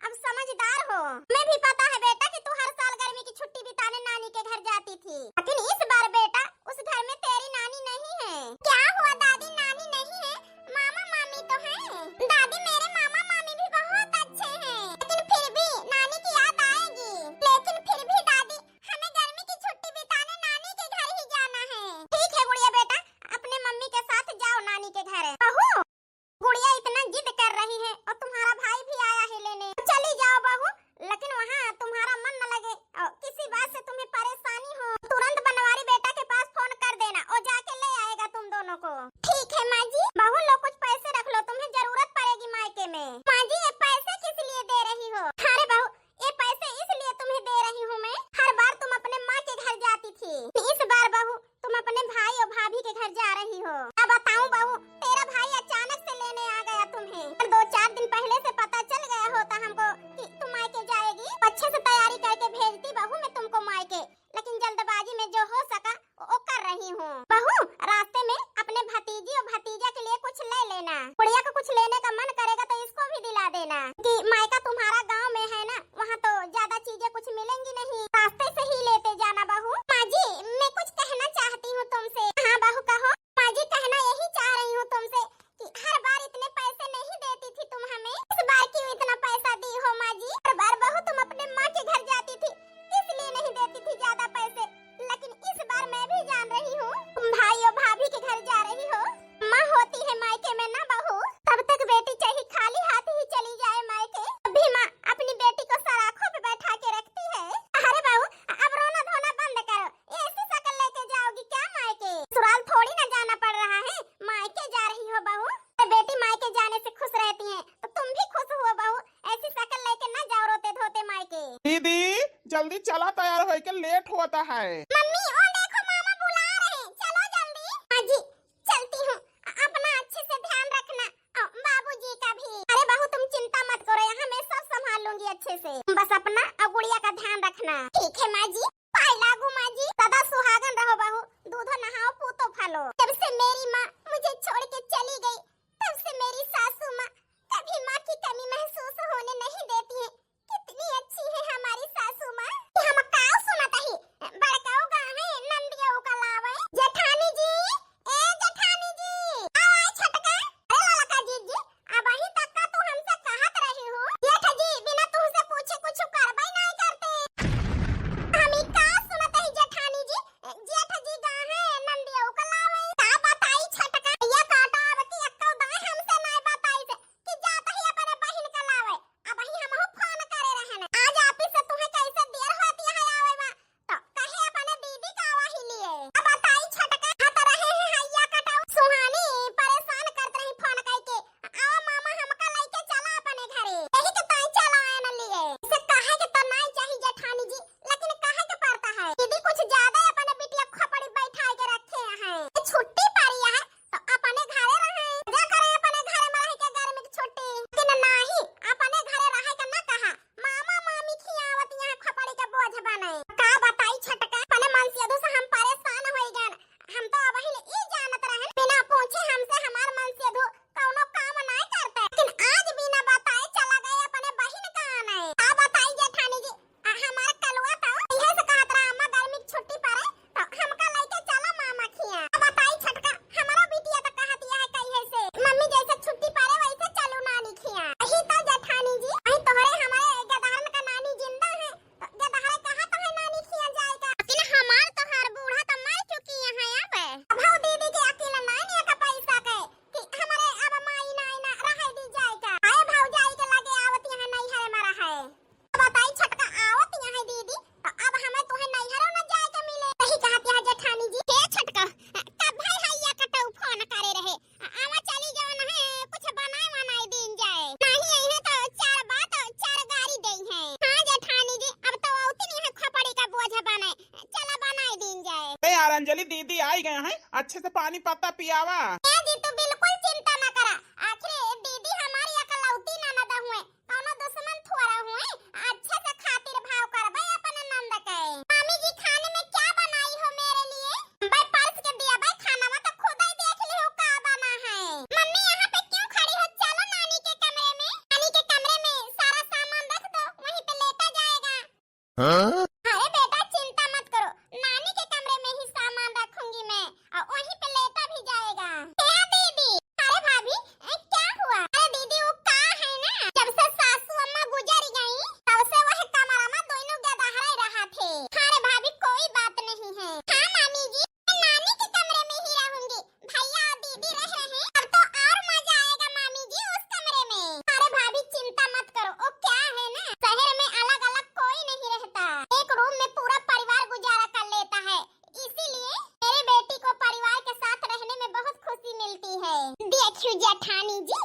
अब समझदार हो। मैं भी पता है बेटा कि तू हर साल गर्मी की छुट्टी बिताने नानी के घर जाती थी, लेकिन इस बार बेटा उस घर में तेरी नानी नहीं है। क्या हुआ दादी, नानी नहीं है? मामा मामी तो हैं। दादी मेरे मामा मामी भी बहुत अच्छे हैं, लेकिन फिर भी नानी की याद आएगी। लेकिन फिर भी दादी हमें गर्मी की छुट्टी बिताने नानी के घर ही जाना है। ठीक है गुड़िया बेटा, अपने मम्मी के साथ जाओ नानी के घर। बहू, गुड़िया इतना जिद कर रही है और तुम्हारा भाई भी आया है लेने। चली जाओ बहू, लेकिन वहाँ तुम्हारा मन न लगे और किसी बात से तुम्हें परेशानी हो, तुरंत बनवारी बेटा के पास फोन कर देना और जाके ले आएगा तुम दोनों को। ठीक है माँ जी। बहू लो कुछ पैसे रख लो, तुम्हें जरूरत पड़ेगी मायके में। माँ जी ये पैसे किस लिए दे रही हो? अरे बहू ये पैसे इसलिए तुम्हें दे रही हूँ मैं, हर बार तुम अपने माँ के घर जाती थी, इस बार बहू तुम अपने भाई और भाभी के घर जा रही हो। अब बताऊं बहू, तेरा भाई अचानक से लेने आ गया तुम्हें, और 2-4 दिन पहले से पता चल गया होता हमको कि तुम मायके जाएगी, अच्छे से तैयारी करके भेजती बहू मैं तुमको मायके, लेकिन जल्दबाजी में जो हो सका वो कर रही हूँ। बहू रास्ते में अपने भतीजी और भतीजा के लिए कुछ ले लेना, गुड़िया को कुछ लेने का मन करेगा तो इसको भी दिला देना कि मायका तुम्हारा गाँव में है ना, वहाँ तो ज्यादा चीजें कुछ मिलेंगी नहीं, रास्ते से ही लेते जाना। बहू माँ जी मैं कुछ कहना चाहती हूँ तुमसे। हाँ बहू कहो। माँ जी कहना यही चाह रही हूँ तुमसे कि हर बार इतने पैसे नहीं देती थी तुम हमें, इस बार क्यों इतना पैसा दी हो माँ जी? हर बार बहू तुम अपने माँ के घर जाती थी इसलिए नहीं देती थी ज्यादा पैसे, लेकिन इस बार मैं भी जान रही हूँ तुम भाई और भाभी के घर जा रही हो। माँ होती है मायके में ना बहू, तब तक बेटी चाहे खाली हाथ ही चली जाए मायके, अभी माँ अपनी बेटी को सराखों पे बैठा के रखती है। अरे बहू अब रोना धोना बंद करो, ऐसी शक्ल लेके जाओगी क्या मायके? ससुराल थोड़ी ना जाना पड़ रहा है, मायके जा रही हो बहू, बेटी मायके जाने से खुश रहती है तो तुम भी खुश हुआ बहू, ऐसी शक्ल लेके ना जाओ रोते धोते मायके। दीदी जल्दी चला, तैयार हो के लेट होता है। मम्मी ओ देखो मामा बुला रहे हैं, चलो जल्दी। हाँ जी चलती हूँ, अपना अच्छे से ध्यान रखना और बाबूजी का भी। अरे बहू तुम चिंता मत करो, यहाँ मैं सब संभाल लूंगी अच्छे से, बस अपना और गुड़िया का ध्यान रखना। ठीक है माँ जी, पाई लागू माँ जी, सदा सुहागन रहो बहू, दूधो नहाओ पूतो फलो। जब से मेरी माँ मुझे छोड़ के चली गई तब से मेरी सासू माँ कभी माँ की कमी महसूस होने नहीं देती है। कितनी अच्छी है हमारी सासू माँ। हम काऊ सुनत ही बड़काऊ गावे नंदिया का लावे। जेठानी जी, ए जेठानी जी, आवाज छटका। अरे ललका जी अब अही तक का तू हमसे कहत रही हो, जेठ जी बिना तुमसे पूछे कुछ करबई नहीं करते। हम ई का सुनत ही जेठानी जी, जेठ जी गावे नंदिया का लावे। का बताई छटका, ये काटा अब की अक्कल दाए हमसे नहीं बताई से कि जाता ही अपने बहन का लावे। अब अही हमहु फोन करे रहन, आज ऑफिस से तुम्हें कैसे देर होती है आवे में, तो कहे अपने दीदी का आवा ही लिए। अब बताई छटका, हाथ रहे हैं हैया कटाऊ सुहानी परेशान करत रही फोन करके, आओ मामा हमका लेके चला अपने घरे, यही के ताई चला आए न लिए। इसे कहे के तो नहीं चाहिए जेठानी जी, लेकिन कहे के पड़ता है, दीदी कुछ ज्यादा अपने बिटिया खपड़ी बैठा के रखे हैं, छुट्टी पारी है तो अपने घरे रहे, जा करे अपने घरे में रह के गर्मी की छुट्टी, लेकिन नहीं अपने घरे रहे के ना कहा, मामा मामी खियावत यहाँ खपड़ी का बोझ बने। का बताई छटका, अपने मन से से हम परेशान हो गए, हम तो अब ही ई जानत रहे बिना पूछे हमसे हमार मन से कौनो काम नहीं करते, लेकिन आज बिना बताए चला गए अपने बहन का आने। का बताई जेठानी जी, हमारा कलवा तो यही से कहत रहा अम्मा गर्मी की छुट्टी पड़े तो हमका लेके चला मामा खिया। का बताई छटका, हमारा बिटिया तो कहती है कहीं से मम्मी जैसे छुट्टी पड़े वैसे चलो नानी खिया। यही तो जेठानी जी, अही तोहरे हमारे गदहरन का नानी जिंदा है तो गदहरे कहा तो है नानी खिया जाएगा, लेकिन हमार तो हर बूढ़ा तो मर चुकी है अब। अब हाउ दीदी के अकेला नानी का पैसा के कि हमारे अब माई नाई ना रह दी जाएगा, आए भौजाई के लगे आवत यहाँ नहीं है मरा है। अब बताई छटका आवत यहाँ दीदी तो अब हमें तोहे नैहरो न जाए के मिले, यही कहती है जेठानी जी। हे छटका कब भाई हैया कटऊ फोन करे रहे, आवा चली जाओ न है कुछ बनाए दिन जाए, नहीं यही तो चार बात चार गाड़ी देई है। हां जेठानी जी अब तो उतनी है खपड़ी का बोझ बने, चला बनाए दिन जाए। ए यार अंजलि दीदी आई गए हैं, अच्छे से पानी पत्ता पियावा। ए जी तू बिल्कुल चिंता न करा, आखिर दीदी हमारी अकलौती ननद हुए, कोनो दुश्मन थोड़ा हुए, अच्छे से खातिर भाव करबे अपन नंद के। मामी जी खाने में क्या बनाई हो मेरे लिए? भाई परस के दिया भाई खाना में तो खुद ही देख ली हो का बना है। मम्मी यहाँ पे क्यों खड़ी हो, चलो नानी के कमरे में, नानी के कमरे में सारा सामान अरे बेटा चिंता मत करो, नानी के कमरे में ही सामान रखूंगी मैं और वहीं पे लेटा भी जाएगा। क्या दीदी? अरे भाभी क्या हुआ? अरे दीदी वो कहाँ है ना, जब से सासू अम्मा गुजर गई तब से वह कमरा में दोनों गदहरा रहा थे। अरे भाभी कोई बात नहीं है। हाँ मामी जी मैं नानी के कमरे में ही रहूंगी, भैया और दीदी रह रहे हैं, अब तो और मजा आएगा मामी जी उस कमरे में। अरे भाभी चिंता मत करो, वो क्या है ना शहर में अलग अलग कोई नहीं रहता, एक रूम में पूरा परिवार गुजारा कर लेता है, इसीलिए मेरी बेटी को परिवार के साथ रहने में बहुत खुशी मिलती है। देखियो जेठानी जी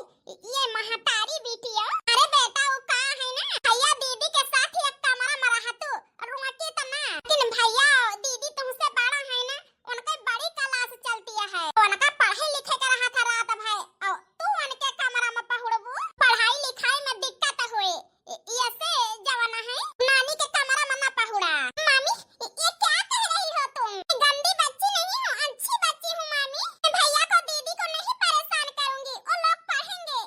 ये महतारी बिटिया, अरे बेटा वो कहाँ है ना भैया दीदी के साथ ही एक कमरा में रहा तू रुकी तो ना, लेकिन भैया दीदी तुमसे बड़ा है ना, उनके बड़ी क्लास चलती है, उनका पढ़े लिखे के रहा था रात भर और तू उनके कमरा में पहुड़बू, पढ़ाई लिखाई में दिक्कत हुए ऐसे जवाना है नानी के कमरा में ना पहुड़ा। मामी ये क्या कह रही हो तुम? मैं गंदी बच्ची नहीं हूँ, अच्छी बच्ची हूँ मामी, मैं भैया को दीदी को नहीं परेशान करूंगी, वो लोग पढ़ेंगे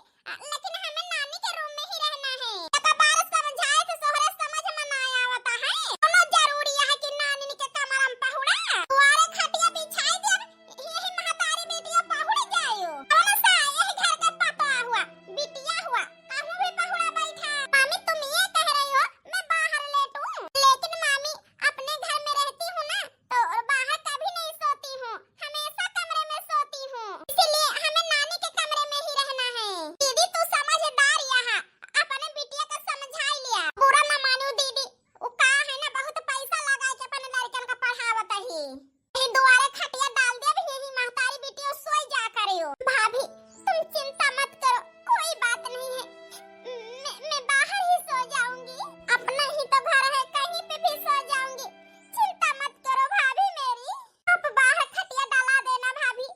लेकिन हमें नानी के रूम में ही रहना है। एक बार समझाए तो सोहरे समझ में ना आवता है, दोनों जरूरी है कि नानी के कमरा में पहुड़ा दुआरे खटिया बिछाई दे, यही महतारी बेटिया पहुड़ जायो, कौन सा यही घर का पता हुआ बिटिया हुआ कहूँ भी पहुड़ा बैठा। मामी तुम ये कह रही हो मैं बाहर लेटूं, लेकिन मामी अपने घर में रहती हूँ ना तो बाहर कभी नहीं सोती हूँ, हमेशा कमरे में सोती हूँ, इसीलिए हमें नानी के कमरे में ही रहना है। दीदी तू समझदार यहाँ अपने बिटिया को समझा लिया, बुरा ना मानो दीदी, वो कहा है ना बहुत पैसा लगा के अपने लड़कन का पढ़ावत ही, यही दुआरे खटिया डाल दे अब यही महतारी बिटिया सोई जा करियो। भाभी तुम चिंता मत करो कोई बात नहीं है, मैं बाहर ही सो जाऊंगी, अपना ही तो घर है कहीं पे भी सो जाऊंगी, चिंता मत करो भाभी मेरी, आप बाहर खटिया डाला देना भाभी,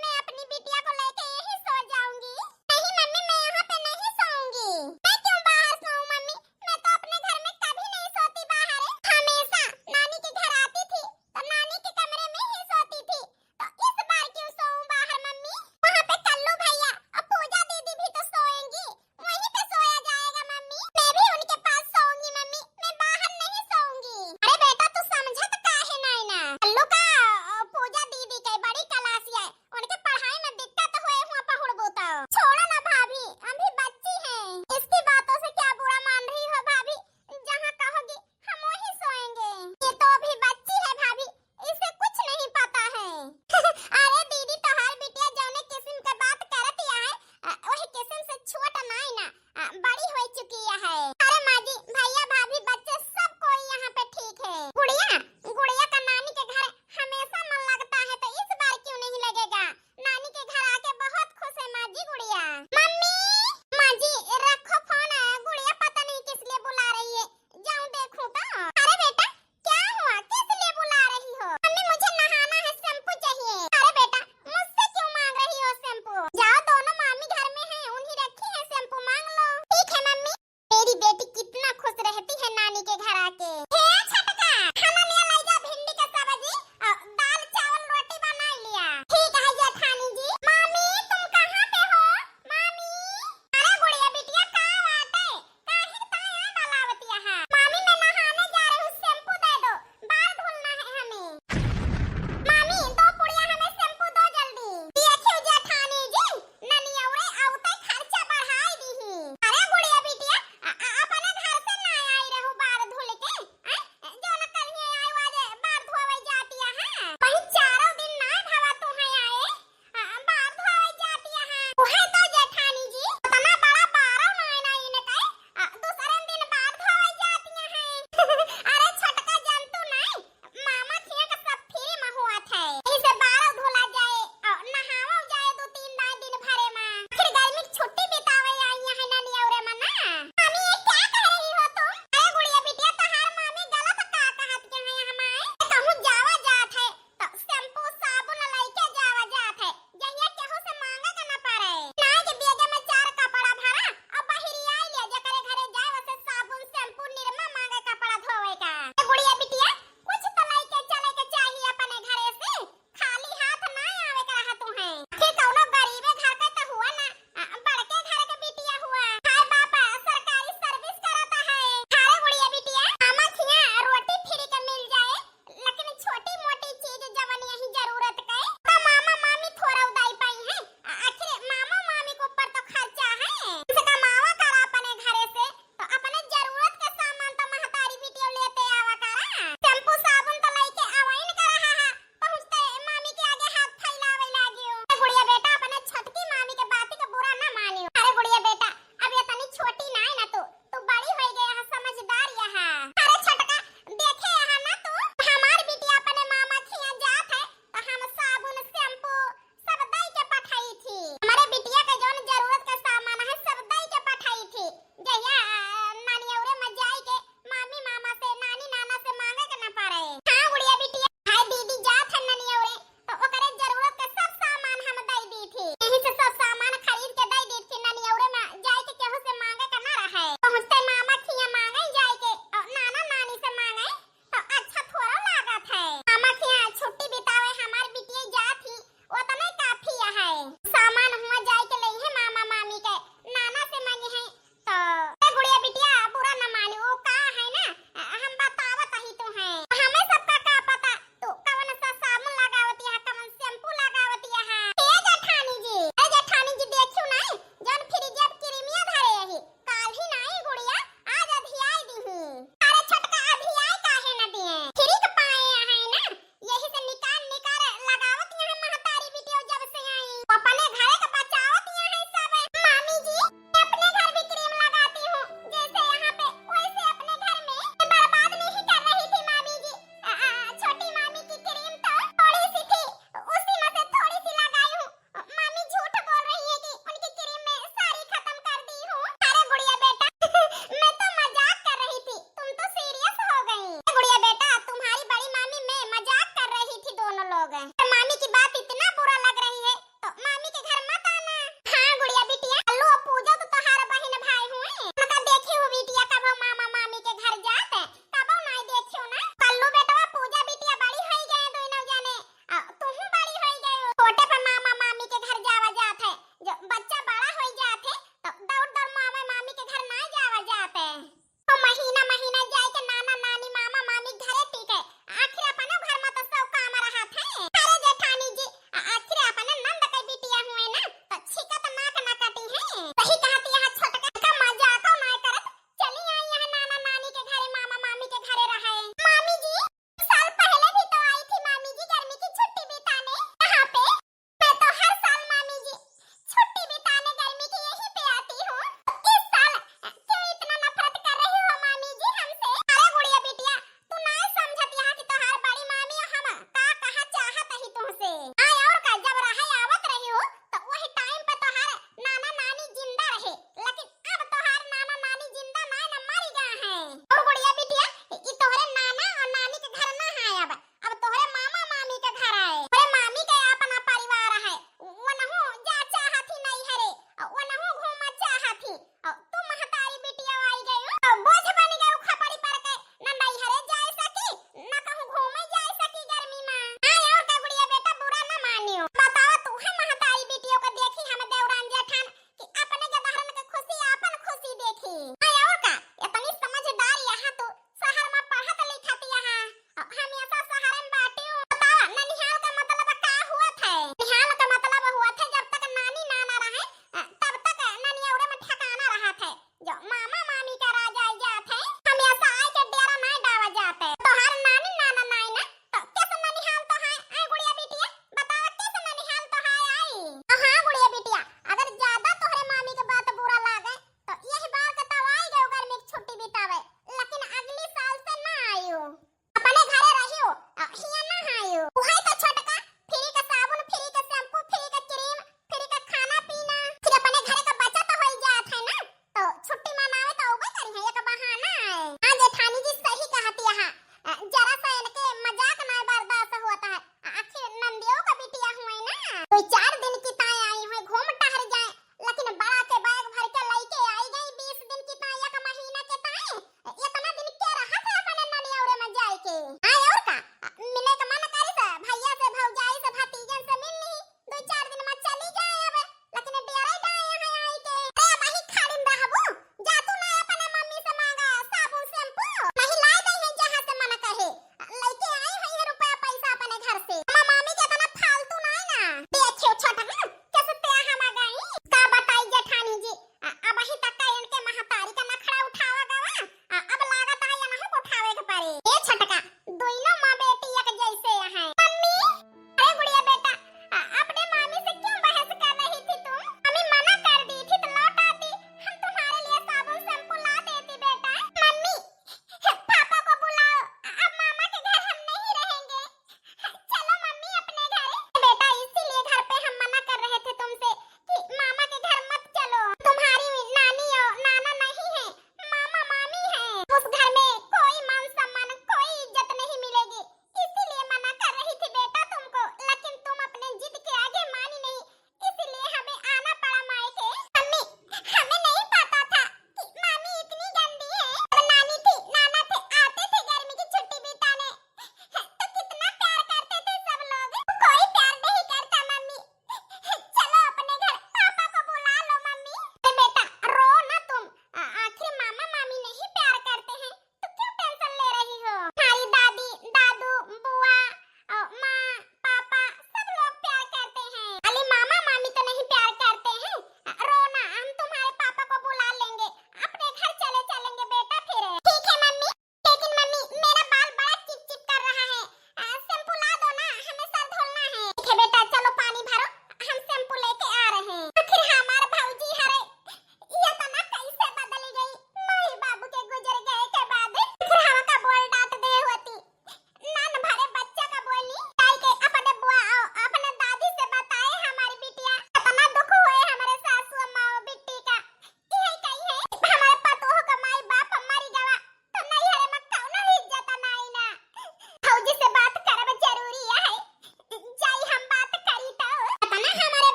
मैं अपनी बिटिया को लेके यही सो जाऊंगी। नहीं मम्मी मैं यहाँ पे नहीं सोऊंगी, मैं क्यों बाहर सोऊं मम्मी, मैं तो अपने घर में कभी नहीं सोती बाहर, हमेशा नानी के घर आती थी तो नानी के कमरे में ही सोती थी, तो इस बार क्यों सोऊं बाहर मम्मी, वहाँ पे कल्लू भैया और पूजा दीदी भी तो सोएंगी, वहीं पे सोया जाएगा मम्मी, मैं भी उनके पास सोऊंगी मम्मी, मैं बाहर नहीं सोऊंगी। अरे बेटा तू समझत काहे नहीं ना, कल्लू का पूजा दीदी के बड़ी क्लासिया है, उनके पढ़ाई में दिक्कत हुए हुआ पहुड़बू तो छोड़ो ना भाभी, अभी बच्ची है, इसकी बातों से क्या बुरा मान रही हो भाभी, जहाँ कहोगी हम वहीं सोएंगे, ये तो अभी बच्ची है भाभी, इसे कुछ नहीं पता है। अरे दीदी तोहार बिटिया जौने किस्म के बात करत है वही किस्म से छोट नहीं ना बड़ी हो चुकी है। अरे माँ जी भैया भाभी बच्चे सब कोई यहाँ पे ठीक है, गुड़िया गुड़िया का नानी के घर हमेशा मन लगता है तो इस बार क्यों नहीं लगेगा, नानी के घर आके बहुत खुश है माँ जी गुड़िया। मम्मी माँ जी रखो फोन, गुड़िया पता नहीं किस लिए बुला रही है, जाऊँ देखूं तो। अरे बेटा क्या हुआ किस लिए बुला रही हो? मम्मी मुझे नहाना है, शैम्पू चाहिए। अरे बेटा मुझसे क्यों मांग रही हो शैम्पू, जाओ दोनों मामी घर में हैं उन्हीं रखी है शैम्पू मांग लो। ठीक है मम्मी, मेरी बेटी कितना खुश रहती है नानी के घर आके। हे छटका खाना लिया लाई जा, भिंडी का सब्जी और दाल चावल रोटी बना लिया। ठीक है जेठानी जी। मामी तुम कहाँ पे हो मामी? अरे गुड़िया बिटिया कहाँ बाटे, काहे ताया डालावती है? मामी मैं नहाने जा रही हूँ, शैम्पू दे दो, बाल धुलना है हमें। मामी दो पुड़िया हमें शैम्पू दो जल्दी। देखियो जेठानी जी ननियौरे औते खर्चा बढ़ाई दी। अरे गुड़िया बिटिया अपने घर से ना आई रहू बाल धुल के,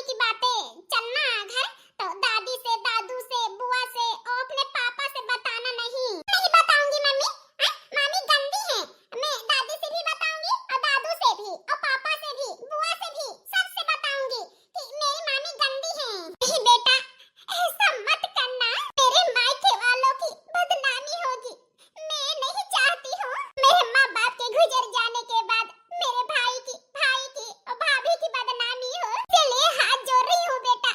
भाभी की बातें चलना घर तो दादी से, दादू से, बुआ से और अपने पापा से बताना नहीं। नहीं बताऊंगी मम्मी। मामी गंदी है। मैं दादी से भी बताऊंगी और दादू से भी और पापा से भी, बुआ से भी, सबसे बताऊंगी कि मेरी मामी गंदी है। नहीं बेटा, ऐसा मत करना। मेरे मायके वालों की बदनामी होगी। मैं नहीं चाहती हूँ मेरे माँ बाप के गुजर जाने के बाद मेरे भाई की और भाभी की बदनामी हो। इसलिए हाथ जोड़ रही हूँ बेटा,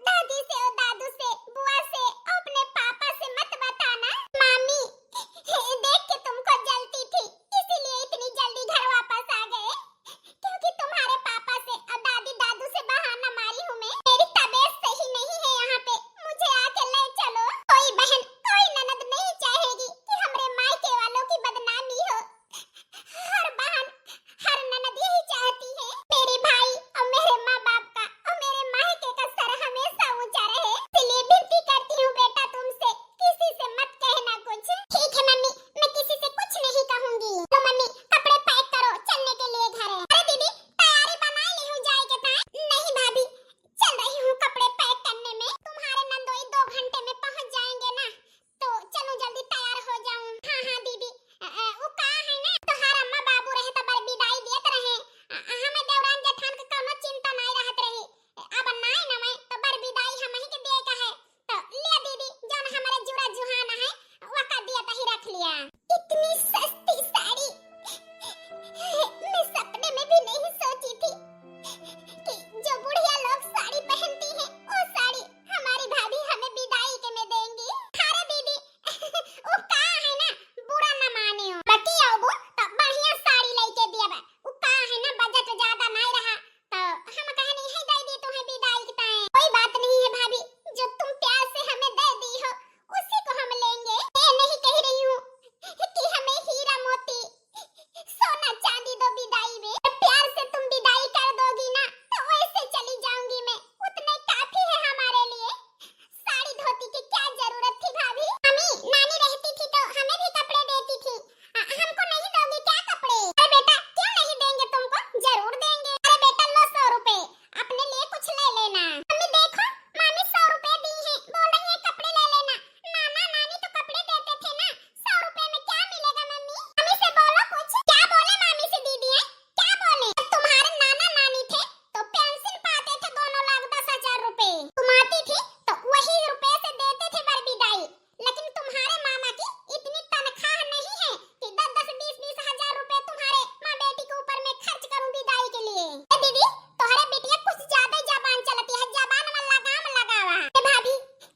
दादी से और दादू से, बुआ से और अपने पापा से मत बताना। मामी देख के तुमको जलती थी, इसीलिए इतनी जल्दी घर वापस आ गए, क्योंकि तुम्हारे पापा से और दादी दादू से बहाना मारी हूँ मैं। मेरी तबीयत सही नहीं है यहाँ पे, मुझे आके ले चलो। कोई बहन, कोई ननद नहीं चाहेगी कि हमरे मायके वालों की बदनामी हो। हर बहन, हर ननद यही चाहती है मेरे भाई और मेरे माँ बाप का और मेरे मायके का सर हमेशा ऊंचा रहे। इसलिए विनती करती हूँ बेटा तुमसे, किसी से मत कहना कुछ। ठीक है मम्मी, मैं किसी से कुछ नहीं कहूंगी। तो मम्मी कपड़े पैक करो, चलने के लिए घर है। अरे दीदी तैयारी बना ली हूँ जाए के टाइम। नहीं भाभी, चल रही हूँ कपड़े पैक करने में। तुम्हारे नंदोई 2 घंटे में पहुँच जाएंगे ना, तो चलो जल्दी तैयार हो जाऊँ। हाँ दीदी, वो कहा है ना तोहार अम्मा बाबू रहे तो बर विदाई देत रहे। हमें देवरान जेठान के कोनो चिंता नहीं रहत रही। अब नाई न मैं तो बर विदाई हम ही के दे का है। तो ले दीदी, जौन हमारे जुड़ा जुहाना है वो का दिया तही रख लिया। इतनी सस्ती साड़ी मैं सपने में भी नहीं सोची थी कि जो बुढ़िया लोग साड़ी पहनती हैं वो साड़ी हमारी भाभी हमें विदाई के में देंगी। अरे दीदी वो कहा है ना बुरा न मानियो, बाकी आबो तो बढ़िया साड़ी लेके दिया बा। वो कहा है ना बजट ज्यादा नहीं रहा तो हम कहनी है दे दी तुम्हें विदाई के टाइम। कोई बात नहीं है भाभी, जो तुम प्यार से हमें दे दी हो उसी को हम लेंगे। मैं नहीं कह रही हूँ कि हमें हीरा मोती सोना चांदी दो विदाई में। प्यार से तुम विदाई कर दोगी ना तो वैसे चली जाऊंगी मैं, उतने काफी है हमारे लिए। साड़ी धोती की क्या जरूरत थी भाभी? मम्मी नानी रहती थी तो हमें भी कपड़े देती थी, हमको नहीं दोगी क्या कपड़े? अरे बेटा क्यों नहीं देंगे तुमको, जरूर देंगे। अरे बेटा लो 100 रुपए, अपने लिए कुछ ले लेना। मम्मी देखो, मामी 100 रुपए दी है, बोल रही है कपड़े ले लेना। नाना नानी तो कपड़े देते थे ना, 100 रुपए में क्या मिलेगा मम्मी? मम्मी से बोलो कुछ। क्या बोले मामी से दीदी है, क्या बोले? तुम्हारे नाना नानी थे तो पेंशन पाते थे दोनों लोग 10,000 रुपए। तुम आती थी तो वही रुपए से देते थे बर विदाई, लेकिन तुम्हारे मामा की इतनी तनख्वाह नहीं है कि 10-10, 20-20 हजार रुपए तुम्हारे माँ बेटी के ऊपर मैं खर्च करूं विदाई के लिए। दीदी तुम्हारे बेटियां कुछ ज्यादा ही जबान चलती है, जबान में लगाम लगावा। भाभी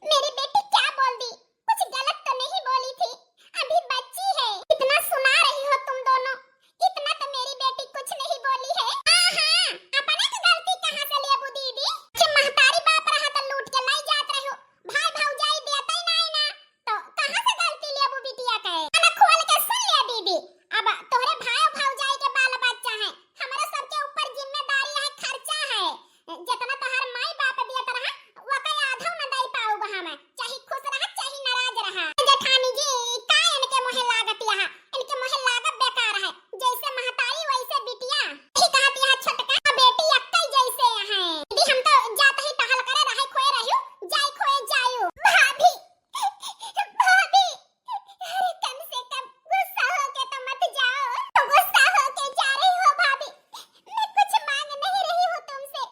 मेरी बेटी क्या बोल दी, कुछ गलत तो नहीं बोली थी, अभी बच्ची है। इतना सुना रही हो तुम दोनों, इतना तो मेरी बेटी कुछ नहीं बोली है। हाँ अपने की गलती कहाँ से लेबू दीदी, कि महतारी बाप रहा तो लूट के लाई जात रहो, भाई भौजाई देता ही नहीं ना, तो कहाँ से गलती लेबू बिटिया के? ना खोल के सुन ले दीदी, अब तोहरे भाई और भौजाई के बाल बच्चा है, हमारे सबके ऊपर जिम्मेदारी है, खर्चा है। जितना तोहर माई बाप दियत रहा वो का आधा न दई पाऊगा हम, चाहे खुश रहा चाहे नाराज रहा। जेठानी जी का इनके मोहे लागत यहाँ, इनके मोहे लागत बेकार है, जैसे महतारी वैसे बिटिया। ही कहती है छोटका बेटी अक्कई जैसे है। दीदी हम तो जाते ही टहल करे रहे खोए रहियो, जाई खोए जायो। भाभी भाभी अरे कम से कम गुस्सा होके तो मत जाओ। तो गुस्सा होके जा रही हो भाभी, मैं कुछ मांग नहीं रही हूँ तुमसे।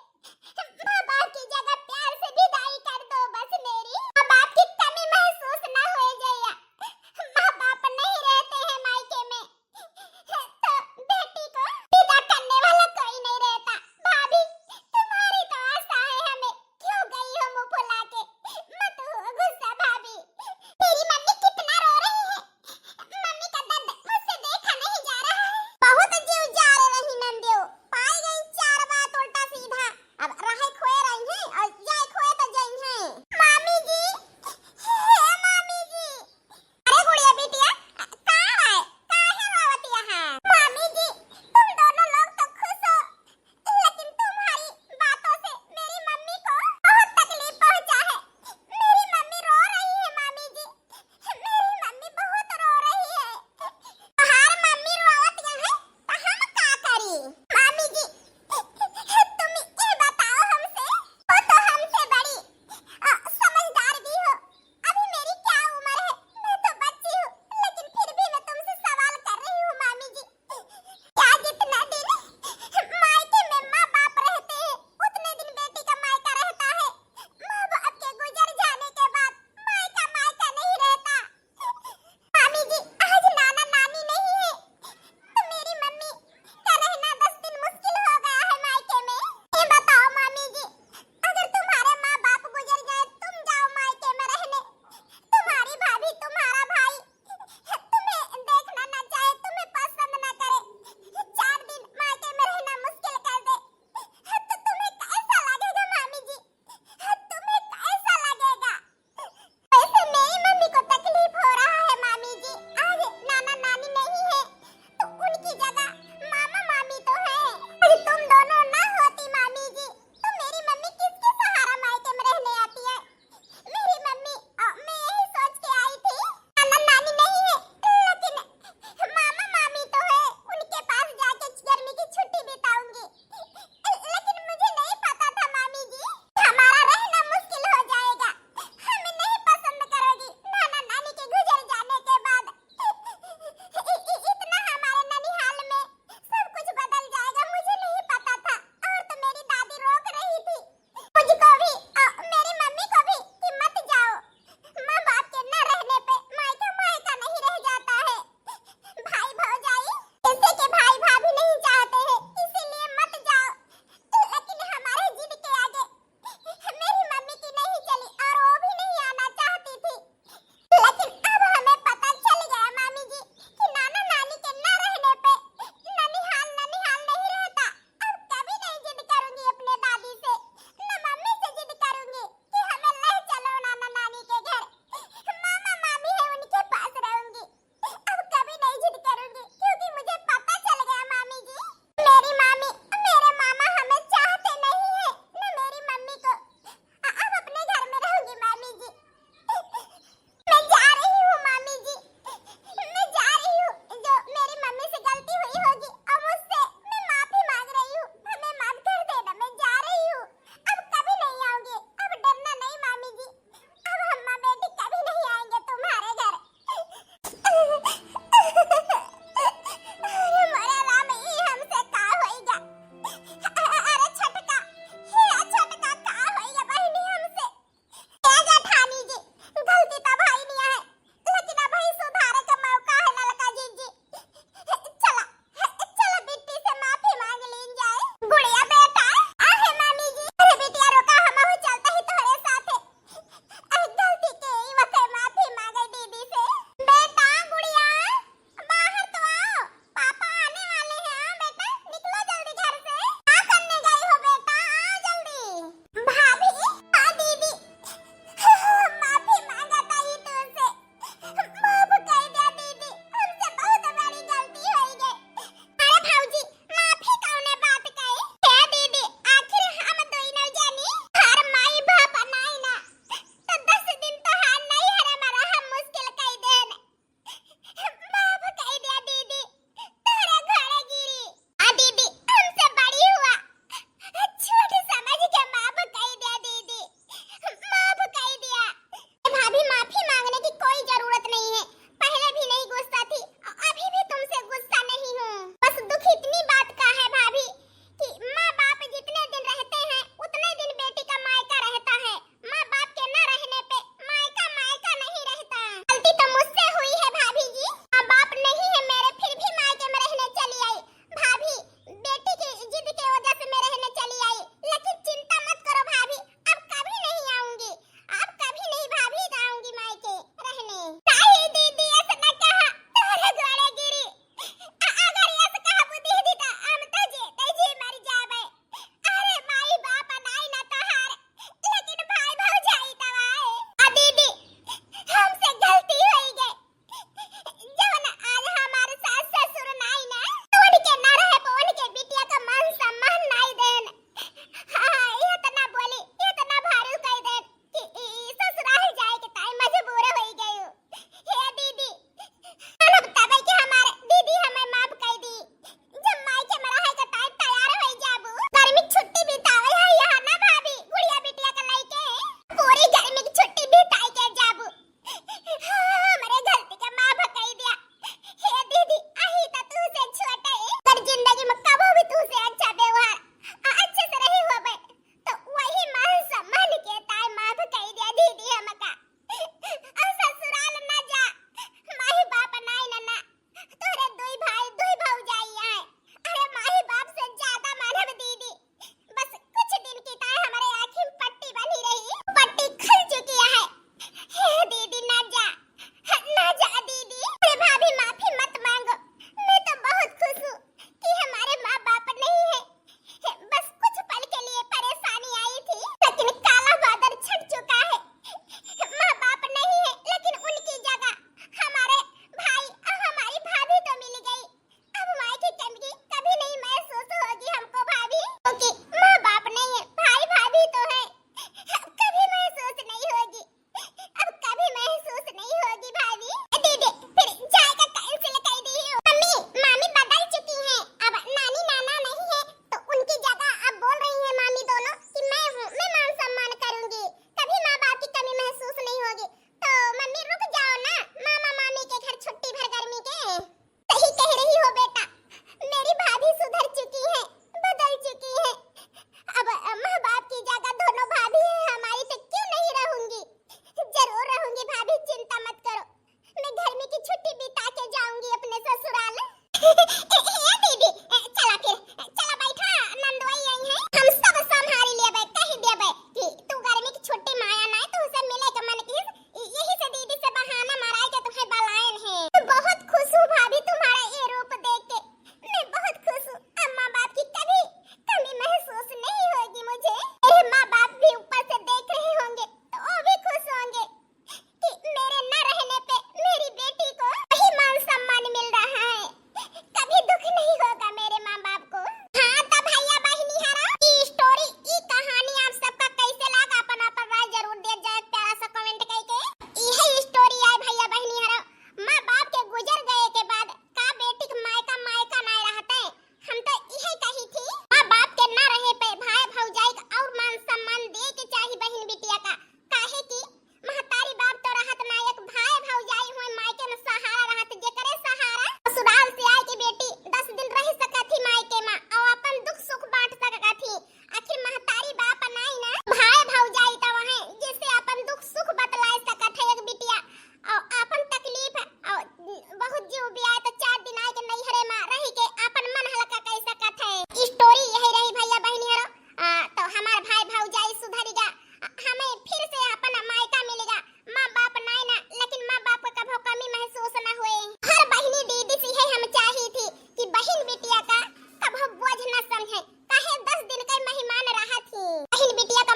हमें फिर से अपन मायका मिलेगा। माँ बाप नहीं ना, लेकिन माँ बाप का कभी कमी महसूस न हुए। हर बहनी दीदी से यही हम चाही थी कि बहन बिटिया का कभी बोझ न समझे, काहे 10 दिन के मेहमान रहा थी। बहन बिटिया का